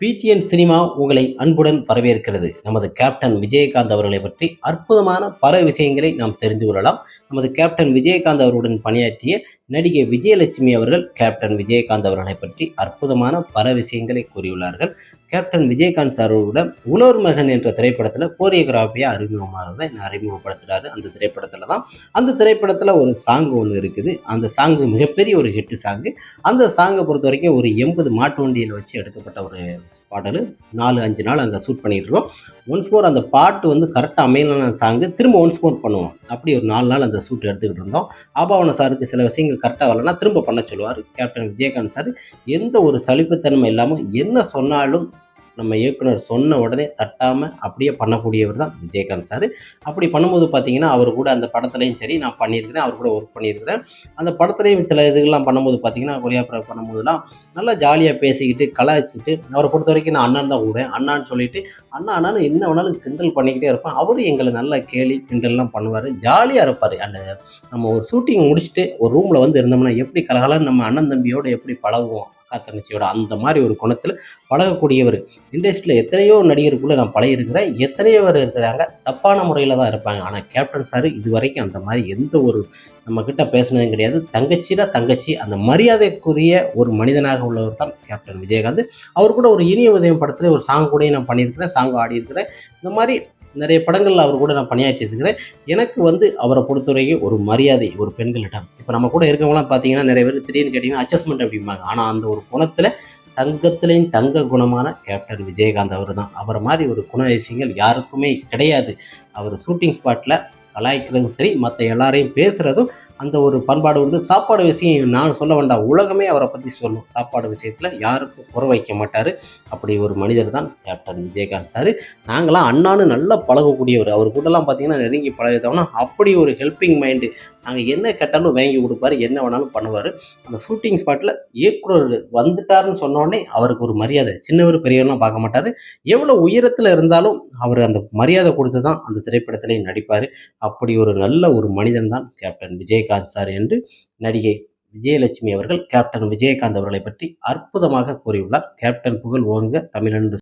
PTN cinema உங்களை அன்புடன் வரவேற்கிறது. நமது கேப்டன் விஜயகாந்த் அவர்களை பற்றி அற்புதமான பல விஷயங்களை நாம் தெரிந்து கொள்ளலாம். நமது கேப்டன் விஜயகாந்த் அவருடன் பணியாற்றிய நடிகை விஜயலட்சுமி அவர்கள் கேப்டன் விஜயகாந்த் அவர்களை பற்றி அற்புதமான பல விஷயங்களை கூறியுள்ளார்கள். கேப்டன் விஜயகாந்த் சாரோட உலோர் மகன் என்ற திரைப்படத்தில் கோரியோகிராஃபியா அறிமுகப்படுத்துறாரு. அந்த திரைப்படத்தில் தான் அந்த திரைப்படத்தில் ஒரு சாங் ஒன்று இருக்குது. அந்த சாங்கு மிகப்பெரிய ஒரு ஹிட் சாங்கு. அந்த சாங்கை பொறுத்த வரைக்கும் ஒரு 80 மாட்டு வண்டியில் வச்சு எடுக்கப்பட்ட ஒரு பாடல். 4-5 நாள் அங்கே ஷூட் பண்ணியிருக்கோம். ஒன்ஸ் மோர் அந்த பாட்டு வந்து கரெக்டாக அமையலான சாங்கு திரும்ப ஒன்ஸ் மோர் பண்ணுவோம். அப்படி ஒரு 4 நாள் அந்த ஷூட் எடுத்துக்கிட்டு இருந்தோம். ஆபாவன சாருக்கு சில விஷயங்கள் கரெக்டாக வரலன்னா திரும்ப பண்ண சொல்லுவார் கேப்டன் விஜயகாந்த் சார். எந்த ஒரு சலிப்புத்தன்மை இல்லாமல் என்ன சொன்னாலும் நம்ம இயக்குனர் சொன்ன உடனே தட்டாமல் அப்படியே பண்ணக்கூடியவர் தான் விஜயகாந்த் சார். அப்படி பண்ணும்போது பார்த்தீங்கன்னா அவர் கூட அந்த படத்துலையும் சரி நான் பண்ணியிருக்கிறேன், அவர் கூட ஒர்க் பண்ணியிருக்கிறேன். அந்த படத்துலையும் சில இதுகள்லாம் பண்ணும்போது பார்த்தீங்கன்னா கொரியோகிராஃப் பண்ணும்போதெல்லாம் நல்லா ஜாலியாக பேசிக்கிட்டு கலாய்ச்சிட்டு அவரை பொறுத்த வரைக்கும் நான் அண்ணன் தான் கூடுவேன். அண்ணான்னு சொல்லிட்டு அண்ணான்னு என்ன வேணாலும் கிண்டல் பண்ணிக்கிட்டே இருப்பேன். அவரும் எங்களை நல்லா கேலி கிண்டல்லாம் பண்ணுவார், ஜாலியாக இருப்பார். அந்த நம்ம ஒரு ஷூட்டிங் முடிச்சுட்டு ஒரு ரூமில் வந்து இருந்தோம்னா எப்படி கலகலன்னு நம்ம அண்ணன் தம்பியோடு எப்படி பழகுவோம் தங்கச்சியோட அந்த மாதிரி ஒரு குணத்தில் பழகக்கூடியவர். இண்டஸ்ட்ரியில் எத்தனையோ நடிகருக்குள்ளே நான் பழகிருக்கிறேன். எத்தனையோ பேர் இருக்கிறாங்க தப்பான முறையில் தான் இருப்பாங்க. ஆனால் கேப்டன் சார் இது வரைக்கும் அந்த மாதிரி எந்த ஒரு நம்மக்கிட்ட பேசினதும் கிடையாது. தங்கச்சினா தங்கச்சி அந்த மரியாதைக்குரிய ஒரு மனிதனாக உள்ளவர் தான் கேப்டன் விஜயகாந்த். அவர் கூட ஒரு இனிய உதயம் படத்தில் ஒரு சாங் கூட நான் பண்ணியிருக்கிறேன், சாங் ஆடியிருக்கிறேன். இந்த மாதிரி நிறைய படங்களில் அவர் கூட நான் பணியாற்றிருக்கிறேன். எனக்கு வந்து அவரை பொறுத்தவரைக்கும் ஒரு மரியாதை ஒரு பெண்களிடம். இப்போ நம்ம கூட இருக்கவங்களாம் பார்த்தீங்கன்னா நிறைய பேர் திடீர்னு கேட்டிங்கன்னா அட்ஜஸ்ட்மெண்ட் அப்படிம்பாங்க. ஆனால் அந்த ஒரு குணத்தில் தங்கத்திலையும் தங்க குணமான கேப்டன் விஜயகாந்த் அவர் தான். அவரை மாதிரி ஒரு குண விஷயங்கள் யாருக்குமே கிடையாது. அவர் ஷூட்டிங் ஸ்பாட்டில் கலாய்க்கிறதும் சரி, மற்ற எல்லாரையும் பேசுகிறதும் அந்த ஒரு பண்பாடு உண்டு. சாப்பாடு விஷயம் நான் சொல்ல வேண்டாம், உலகமே அவரை பற்றி சொல்லும். சாப்பாடு விஷயத்தில் யாருக்கும் குறை வைக்க மாட்டார். அப்படி ஒரு மனிதர் தான் கேப்டன் விஜயகாந்த் சார். நாங்களாம் அண்ணான்னு நல்லா பழகக்கூடியவர். அவர் கூடலாம் பார்த்தீங்கன்னா நெருங்கி பழகிட்டோம்னா அப்படி ஒரு ஹெல்பிங் மைண்டு. நாங்கள் என்ன கேட்டாலும் வாங்கி கொடுப்பாரு, என்ன வேணாலும் பண்ணுவார். அந்த ஷூட்டிங் ஸ்பாட்டில் இயக்குனர் வந்துட்டாருன்னு சொன்னோடனே அவருக்கு ஒரு மரியாதை. சின்னவர் பெரியவர்லாம் பார்க்க மாட்டார். எவ்வளோ உயரத்தில் இருந்தாலும் அவர் அந்த மரியாதை கொடுத்து தான் அந்த திரைப்படத்திலையும் நடிப்பார். அப்படி ஒரு நல்ல ஒரு மனிதன் தான் கேப்டன் விஜயகாந்த் சார் என்று நடிகை விஜயலட்சுமி அவர்கள் கேப்டன் விஜயகாந்த் அவர்களை பற்றி அற்புதமாக கூறியுள்ளார். கேப்டன் புகழ் ஓங்க தமிழன்று